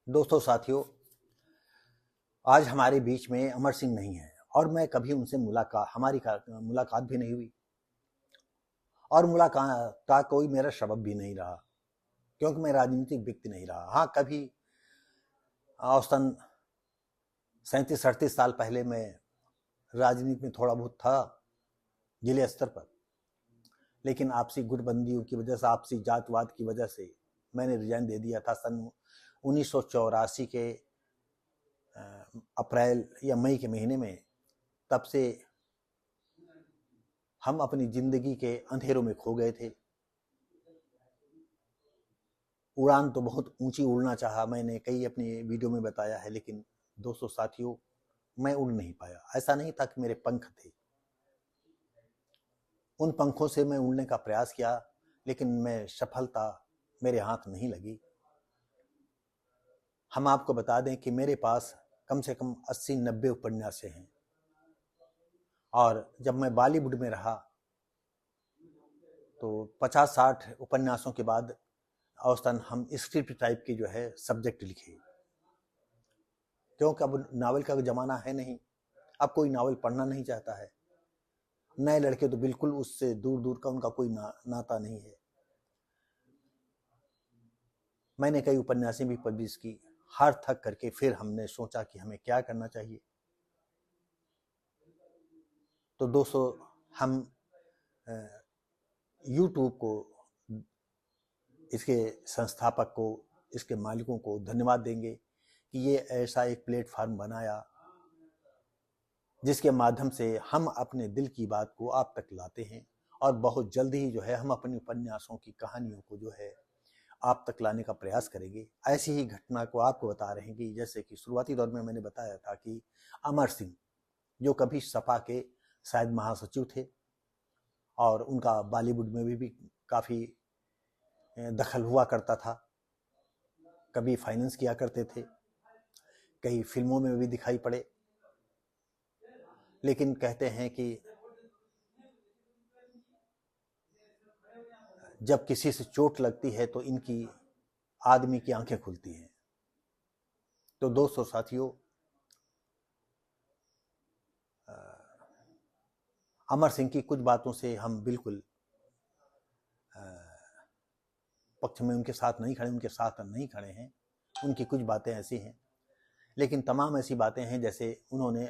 दोस्तों साथियों, आज हमारे बीच में अमर सिंह नहीं है और मैं कभी उनसे हमारी मुलाकात भी नहीं हुई और मुलाकात का कोई मेरा सबब भी नहीं रहा, क्योंकि मैं राजनीतिक व्यक्ति नहीं रहा। हाँ, कभी औसतन 37-38 साल पहले मैं राजनीति में थोड़ा बहुत था, जिले स्तर पर। लेकिन आपसी गुटबंदियों की वजह से, आपसी जातवाद की वजह से मैंने रिजाइन दे दिया था सन 1984 के अप्रैल या मई के महीने में। तब से हम अपनी जिंदगी के अंधेरों में खो गए थे। उड़ान तो बहुत ऊंची उड़ना चाहा, मैंने कई अपनी वीडियो में बताया है, लेकिन दोस्तों साथियों, मैं उड़ नहीं पाया। ऐसा नहीं था कि मेरे पंख थे, उन पंखों से मैं उड़ने का प्रयास किया, लेकिन मैं सफलता मेरे हाथ नहीं लगी। हम आपको बता दें कि मेरे पास कम से कम 80-90 उपन्यास हैं, और जब मैं बॉलीवुड में रहा तो 50-60 उपन्यासों के बाद औसतन हम स्क्रिप्ट टाइप के सब्जेक्ट लिखे, क्योंकि अब नावल का जमाना है नहीं। अब कोई नावल पढ़ना नहीं चाहता है। नए लड़के तो बिल्कुल उससे दूर दूर का उनका कोई नाता नहीं है। मैंने कई उपन्यासें भी पब्लिश की। हार थक करके फिर हमने सोचा कि हमें क्या करना चाहिए। तो दोस्तों, हम यूट्यूब को, इसके संस्थापक को, इसके मालिकों को धन्यवाद देंगे कि ये ऐसा एक प्लेटफार्म बनाया जिसके माध्यम से हम अपने दिल की बात को आप तक लाते हैं, और बहुत जल्द ही हम अपनी उपन्यासों की कहानियों को आप तक लाने का प्रयास करेंगे। ऐसी ही घटना को आपको बता रहे हैं कि जैसे कि शुरुआती दौर में मैंने बताया था कि अमर सिंह, जो कभी सपा के शायद महासचिव थे, और उनका बॉलीवुड में भी काफ़ी दखल हुआ करता था। कभी फाइनेंस किया करते थे, कई फिल्मों में भी दिखाई पड़े। लेकिन कहते हैं कि जब किसी से चोट लगती है तो इनकी आदमी की आंखें खुलती हैं। तो दोस्तों साथियों, अमर सिंह की कुछ बातों से हम बिल्कुल पक्ष में उनके साथ नहीं खड़े, उनके साथ नहीं खड़े हैं। उनकी कुछ बातें ऐसी हैं, लेकिन तमाम ऐसी बातें हैं जैसे उन्होंने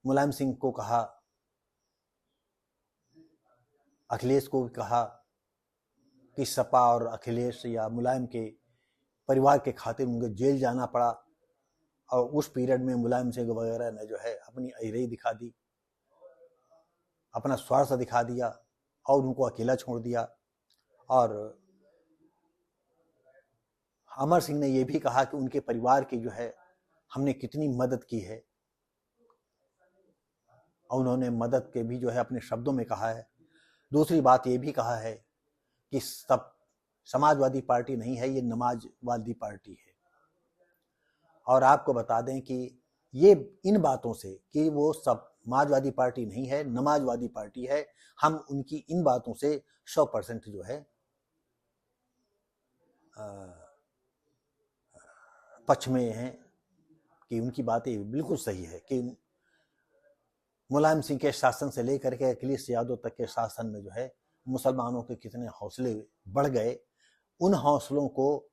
मुलायम सिंह को कहा, अखिलेश को कहा कि सपा और अखिलेश या मुलायम के परिवार के खातिर उनको जेल जाना पड़ा, और उस पीरियड में मुलायम सिंह वगैरह ने अपनी अहिरई दिखा दी, अपना स्वार्थ दिखा दिया और उनको अकेला छोड़ दिया। और अमर सिंह ने यह भी कहा कि उनके परिवार की हमने कितनी मदद की है, और उन्होंने मदद के भी अपने शब्दों में कहा है। दूसरी बात ये भी कहा है कि सब समाजवादी पार्टी नहीं है, ये नमाजवादी पार्टी है। और आपको बता दें कि ये इन बातों से कि वो सब समाजवादी पार्टी नहीं है, नमाजवादी पार्टी है, हम उनकी इन बातों से 100% पक्ष में हैं कि उनकी बातें बिल्कुल सही है कि मुलायम सिंह के शासन से लेकर के अखिलेश यादव तक के शासन में मुसलमानों के कितने हौसले बढ़ गए। उन हौसलों को,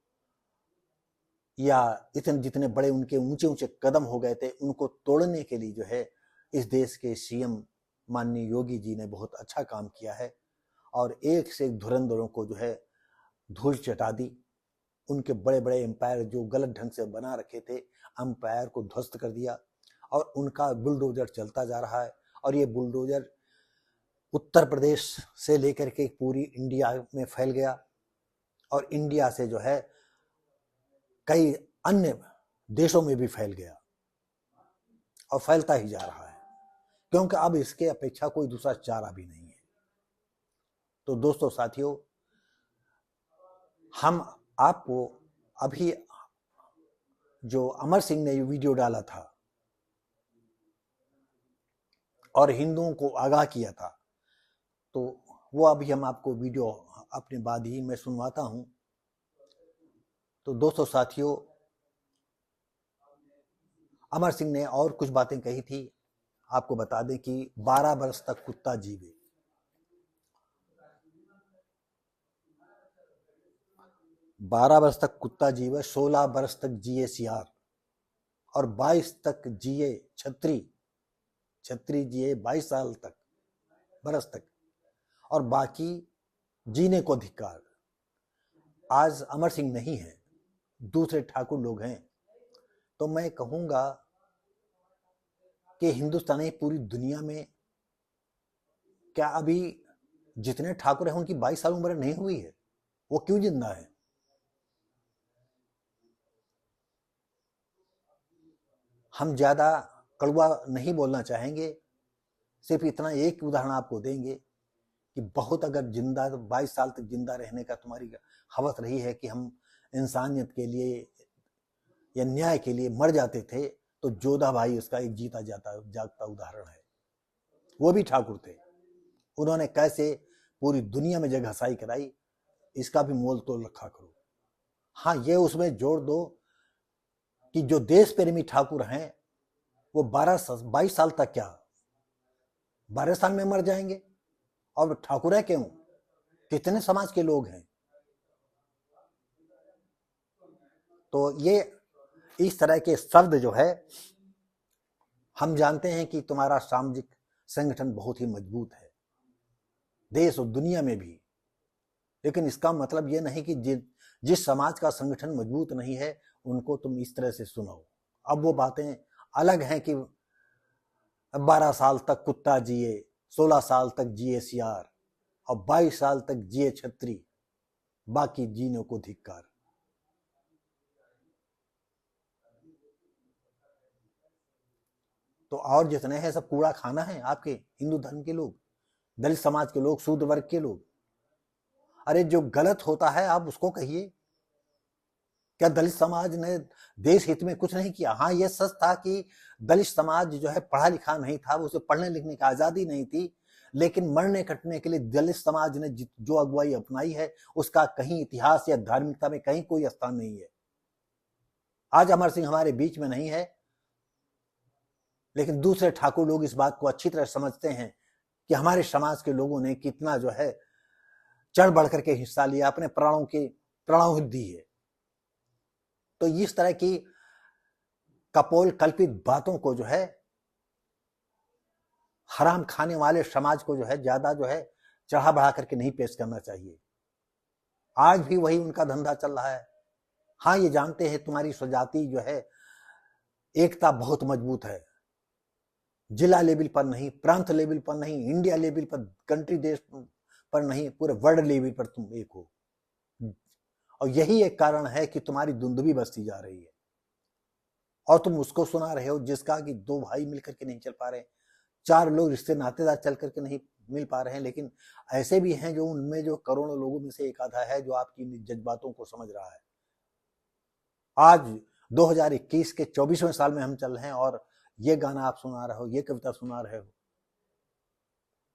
या इतने जितने बड़े उनके ऊंचे ऊंचे कदम हो गए थे, उनको तोड़ने के लिए इस देश के सीएम माननीय योगी जी ने बहुत अच्छा काम किया है, और एक से एक धुरंधरों को धूल चटा दी। उनके बड़े बड़े एम्पायर जो गलत ढंग से बना रखे थे, एम्पायर को ध्वस्त कर दिया, और उनका बुलडोजर चलता जा रहा है। और ये बुलडोजर उत्तर प्रदेश से लेकर के पूरी इंडिया में फैल गया, और इंडिया से कई अन्य देशों में भी फैल गया, और फैलता ही जा रहा है, क्योंकि अब इसके अपेक्षा कोई दूसरा चारा भी नहीं है। तो दोस्तों साथियों, हम आपको अभी जो अमर सिंह ने वीडियो डाला था और हिंदुओं को आगाह किया था, तो वो अभी हम आपको वीडियो अपने बाद ही मैं सुनवाता हूं। तो दोस्तों साथियों, अमर सिंह ने और कुछ बातें कही थी, आपको बता दें कि 12 वर्ष तक कुत्ता जीवे, 12 वर्ष तक कुत्ता जीवे, 16 वर्ष तक जिए सियार और 22 तक जिए छतरी, छतरी जिए 22 साल तक, बरस तक, और बाकी जीने को धिक्कार। आज अमर सिंह नहीं है, दूसरे ठाकुर लोग हैं। तो मैं कहूंगा कि हिंदुस्तान ही पूरी दुनिया में क्या अभी जितने ठाकुर हैं उनकी 22 साल उम्र नहीं हुई है? वो क्यों जिंदा है? हम ज्यादा कड़वा नहीं बोलना चाहेंगे, सिर्फ इतना एक उदाहरण आपको देंगे कि बहुत अगर जिंदा 22 साल तक जिंदा रहने का तुम्हारी हवस रही है कि हम इंसानियत के लिए या न्याय के लिए मर जाते थे, तो जोधा भाई उसका एक जीता जागता उदाहरण है। वो भी ठाकुर थे, उन्होंने कैसे पूरी दुनिया में जगहसाई कराई, इसका भी मोल तोल रखा करो। हाँ, ये उसमें जोड़ दो कि जो देश प्रेमी ठाकुर हैं वो 22 साल तक क्या 12 साल में मर जाएंगे? और ठाकुर है क्यों? कितने समाज के लोग हैं। तो ये इस तरह के शब्द जो है, हम जानते हैं कि तुम्हारा सामाजिक संगठन बहुत ही मजबूत है देश और दुनिया में भी, लेकिन इसका मतलब यह नहीं कि जिस समाज का संगठन मजबूत नहीं है उनको तुम इस तरह से सुनो। अब वो बातें अलग हैं कि 12 साल तक कुत्ता जिए, 16 साल तक जिए सियार और 22 साल तक जिए छतरी, बाकी जीने को धिक्कार। तो और जितने हैं सब कूड़ा खाना है आपके हिंदू धर्म के लोग, दलित समाज के लोग, शूद्र वर्ग के लोग। अरे जो गलत होता है आप उसको कहिए। क्या दलित समाज ने देश हित में कुछ नहीं किया? हाँ, यह सच था कि दलित समाज जो है पढ़ा लिखा नहीं था, उसे पढ़ने लिखने की आजादी नहीं थी, लेकिन मरने कटने के लिए दलित समाज ने जो अगुवाई अपनाई है उसका कहीं इतिहास या धार्मिकता में कहीं कोई स्थान नहीं है। आज अमर सिंह हमारे बीच में नहीं है, लेकिन दूसरे ठाकुर लोग इस बात को अच्छी तरह समझते हैं कि हमारे समाज के लोगों ने कितना जो है चढ़ बढ़ करके हिस्सा लिया, अपने प्राणों दी है। तो इस तरह की कपोल कल्पित बातों को जो है हराम खाने वाले समाज को जो है ज्यादा जो है चढ़ा बढ़ा करके नहीं पेश करना चाहिए। आज भी वही उनका धंधा चल रहा है। हाँ, ये जानते हैं तुम्हारी स्वजाति जो है एकता बहुत मजबूत है, जिला लेवल पर नहीं, प्रांत लेवल पर नहीं, इंडिया लेवल पर, कंट्री देश पर नहीं, पूरे वर्ल्ड लेवल पर तुम एक हो। और यही एक कारण है कि तुम्हारी धुंधली बसती जा रही है और तुम उसको सुना रहे हो जिसका कि 2 भाई मिलकर के नहीं चल पा रहे, 4 लोग रिश्ते नातेदार चल करके नहीं मिल पा रहे हैं, लेकिन ऐसे भी हैं जो उनमें जो करोड़ों लोगों में से एक आधा है जो आपकी जज्बातों को समझ रहा है। आज 2021 के 24वें साल में हम चल रहे हैं और ये गाना आप सुना रहे हो, ये कविता सुना रहे हो,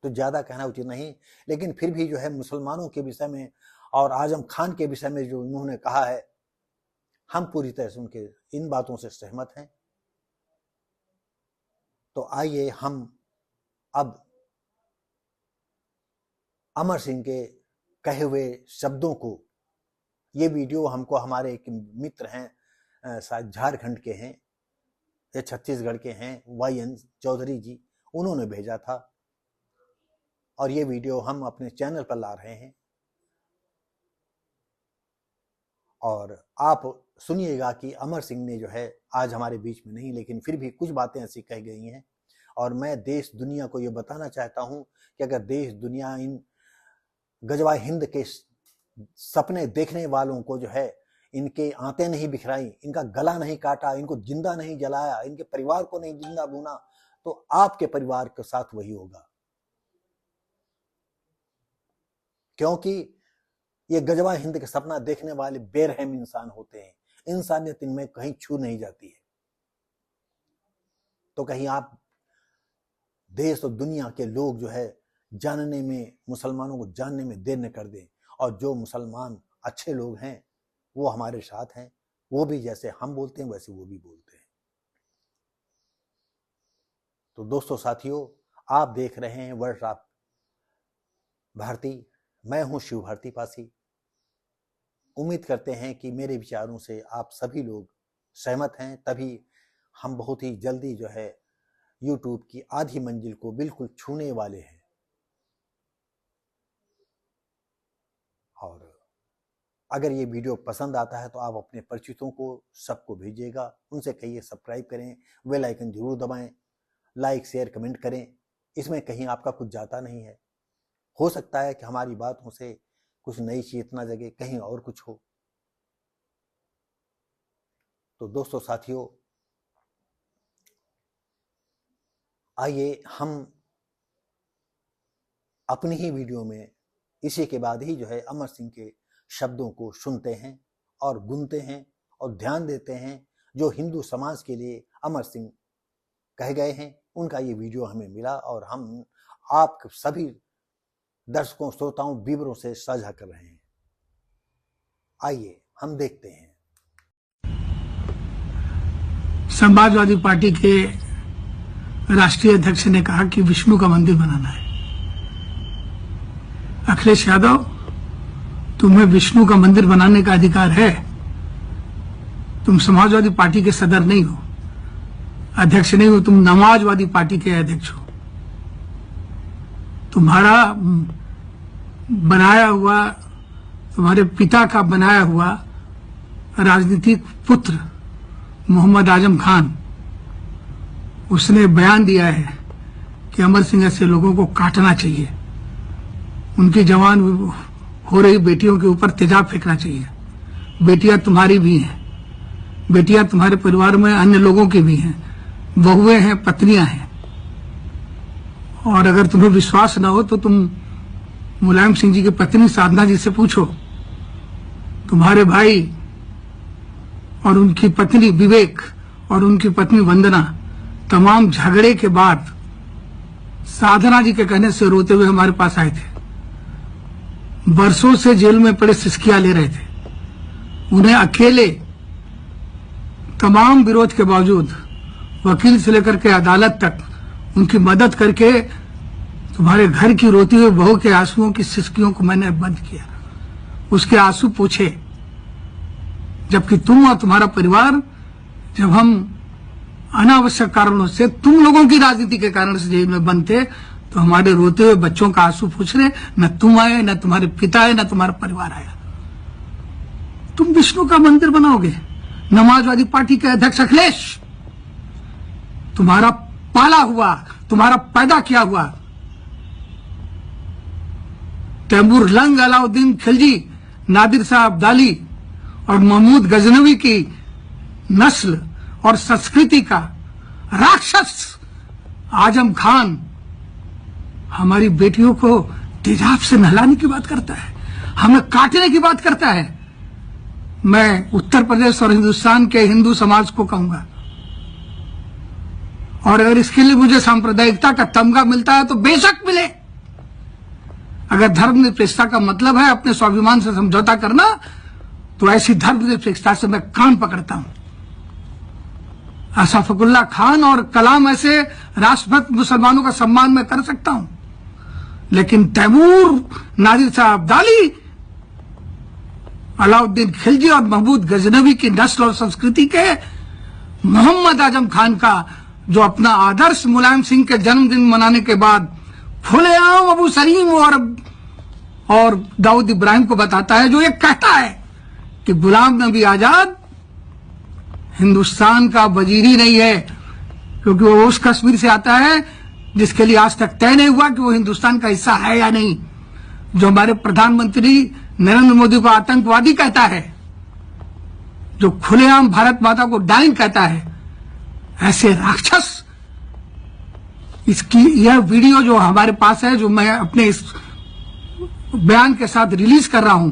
तो ज्यादा कहना उचित नहीं। लेकिन फिर भी जो है मुसलमानों के विषय में और आजम खान के विषय में जो उन्होंने कहा है, हम पूरी तरह से उनके इन बातों से सहमत हैं। तो आइए हम अब अमर सिंह के कहे हुए शब्दों को, ये वीडियो हमको हमारे एक मित्र हैं, शायद झारखंड के हैं या छत्तीसगढ़ के हैं, YN चौधरी जी, उन्होंने भेजा था और ये वीडियो हम अपने चैनल पर ला रहे हैं। और आप सुनिएगा कि अमर सिंह ने जो है आज हमारे बीच में नहीं, लेकिन फिर भी कुछ बातें ऐसी कही गई हैं। और मैं देश दुनिया को ये बताना चाहता हूं कि अगर देश दुनिया इन गजवा हिंद के सपने देखने वालों को जो है इनके आंतें नहीं बिखराई, इनका गला नहीं काटा, इनको जिंदा नहीं जलाया, इनके परिवार को नहीं जिंदा भूना, तो आपके परिवार के साथ वही होगा। क्योंकि ये गजवा हिंद के सपना देखने वाले बेरहम इंसान होते हैं, इंसानियत इनमें कहीं छू नहीं जाती है। तो कहीं आप देश और दुनिया के लोग जो है जानने में, मुसलमानों को जानने में देर न कर दें। और जो मुसलमान अच्छे लोग हैं वो हमारे साथ हैं, वो भी जैसे हम बोलते हैं वैसे वो भी बोलते हैं। तो दोस्तों साथियों, आप देख रहे हैं वर्ल्ड ऑफ भारती। मैं हूं शिव भारती पासी। उम्मीद करते हैं कि मेरे विचारों से आप सभी लोग सहमत हैं, तभी हम बहुत ही जल्दी जो है YouTube की आधी मंजिल को बिल्कुल छूने वाले हैं। और अगर ये वीडियो पसंद आता है तो आप अपने परिचितों को सबको भेजिएगा, उनसे कहिए सब्सक्राइब करें, बेल आइकन जरूर दबाएं, लाइक शेयर कमेंट करें। इसमें कहीं आपका कुछ जाता नहीं है। हो सकता है कि हमारी बातों से कुछ नई चेतना जगे, कहीं और कुछ हो। तो दोस्तों साथियों, आइए हम अपनी ही वीडियो में इसी के बाद ही जो है अमर सिंह के शब्दों को सुनते हैं और गुनते हैं और ध्यान देते हैं। जो हिंदू समाज के लिए अमर सिंह कह गए हैं, उनका ये वीडियो हमें मिला और हम आप सभी दर्शकों श्रोताओं विवरों से साझा कर रहे हैं। आइए हम देखते हैं। समाजवादी पार्टी के राष्ट्रीय अध्यक्ष ने कहा कि विष्णु का मंदिर बनाना है। अखिलेश यादव, तुम्हें विष्णु का मंदिर बनाने का अधिकार है। तुम समाजवादी पार्टी के सदर नहीं हो, अध्यक्ष नहीं हो, तुम समाजवादी पार्टी के अध्यक्ष हो। तुम्हारा बनाया हुआ, तुम्हारे पिता का बनाया हुआ राजनीतिक पुत्र मोहम्मद आजम खान, उसने बयान दिया है कि अमर सिंह ऐसे लोगों को काटना चाहिए, उनकी जवान हो रही बेटियों के ऊपर तेजाब फेंकना चाहिए। बेटियां तुम्हारी भी हैं, बेटियां तुम्हारे परिवार में अन्य लोगों की भी हैं, बहुएं हैं, पत्नियां हैं। और अगर तुम्हें विश्वास न हो तो तुम मुलायम सिंह जी की पत्नी साधना जी से पूछो। तुम्हारे भाई और उनकी पत्नी विवेक और उनकी पत्नी वंदना तमाम झगड़े के बाद साधना जी के कहने से रोते हुए हमारे पास आए थे। बरसों से जेल में पड़े सिसकियां ले रहे थे। उन्हें अकेले तमाम विरोध के बावजूद वकील से लेकर के अदालत तक उनकी मदद करके तुम्हारे घर की रोती हुई बहू के आंसुओं की सिसकियों को मैंने बंद किया, उसके आंसू पूछे। जबकि तुम और तुम्हारा परिवार, जब हम अनावश्यक कारणों से, तुम लोगों की राजनीति के कारण से जेल में बंद थे, तो हमारे रोते हुए बच्चों का आंसू पूछ रहे, न तुम आए, न तुम्हारे पिता आए, न तुम्हारा परिवार आया। तुम विष्णु का मंदिर बनाओगे। समाजवादी पार्टी के अध्यक्ष अखिलेश, तुम्हारा पाला हुआ, तुम्हारा पैदा किया हुआ तैमूर लंग, अलाउद्दीन खिलजी, नादिर शाह अब्दाली और महमूद गजनवी की नस्ल और संस्कृति का राक्षस आजम खान हमारी बेटियों को तेजाब से नहलाने की बात करता है, हमें काटने की बात करता है। मैं उत्तर प्रदेश और हिंदुस्तान के हिंदू समाज को कहूंगा, और अगर इसके लिए मुझे सांप्रदायिकता का तमगा मिलता है तो बेशक मिले। अगर धर्मनिरपेक्षता का मतलब है अपने स्वाभिमान से समझौता करना, तो ऐसी धर्मनिरपेक्षता से मैं कान पकड़ता हूं। अशफाकुल्ला खान और कलाम ऐसे राष्ट्रभक्त मुसलमानों का सम्मान मैं कर सकता हूं, लेकिन तैमूर, नादिर शाह अब्दाली, अलाउद्दीन खिलजी और महमूद गजनवी की नस्ल और संस्कृति के मोहम्मद आजम खान का, जो अपना आदर्श मुलायम सिंह के जन्मदिन मनाने के बाद खुलेआम अबू सलीम और दाऊद इब्राहिम को बताता है, जो ये कहता है कि गुलाम नबी आजाद हिंदुस्तान का वजीर ही नहीं है, क्योंकि वो उस कश्मीर से आता है जिसके लिए आज तक तय नहीं हुआ कि वो हिंदुस्तान का हिस्सा है या नहीं। जो हमारे प्रधानमंत्री नरेंद्र मोदी को आतंकवादी कहता है, जो खुलेआम भारत माता को डाइन कहता है, ऐसे राक्षस। इसकी यह वीडियो जो हमारे पास है, जो मैं अपने इस बयान के साथ रिलीज कर रहा हूं,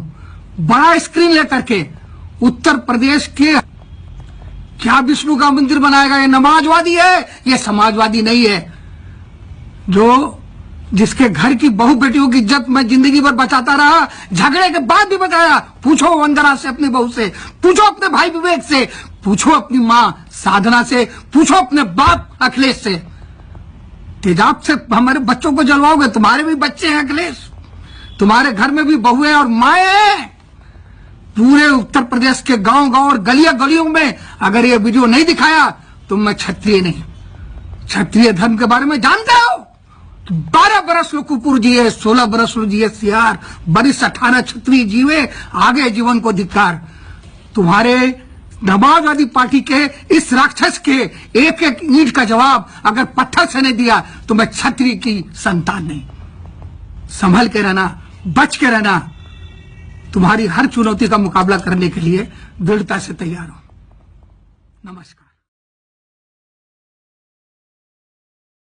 बड़ा स्क्रीन लेकर के उत्तर प्रदेश के, क्या विष्णु का मंदिर बनाएगा? ये समाजवादी है, ये समाजवादी नहीं है। जो जिसके घर की बहु बेटियों की इज्जत मैं जिंदगी भर बचाता रहा, झगड़े के बाद भी बचाया। पूछो वंदना से, अपनी बहू से, पूछो अपने भाई विवेक से, पूछो अपनी मां साधना से, पूछो अपने बाप अखिलेश से। तेजाब से हमारे बच्चों को जलवाओगे। तुम्हारे भी बच्चे हैं अखिलेश, तुम्हारे घर में भी बहुएं और माए हैं। पूरे उत्तर प्रदेश के गांव गांव और गलियों गलियों में अगर ये वीडियो नहीं दिखाया तो मैं क्षत्रिय नहीं, क्षत्रिय धर्म के बारे में जानते हो। 12 बरस लोग कुपुर जिए, 16 बरस लोग जिए सियार, बरिस 18 क्षत्रिय जीवे, आगे जीवन को धिक्कार। तुम्हारे समाजवादी पार्टी के इस राक्षस के एक एक ईंट का जवाब अगर पत्थर से नहीं दिया तो मैं क्षत्रिय की संतान नहीं। संभल के रहना, बच के रहना। तुम्हारी हर चुनौती का मुकाबला करने के लिए दृढ़ता से तैयार हूं। नमस्कार।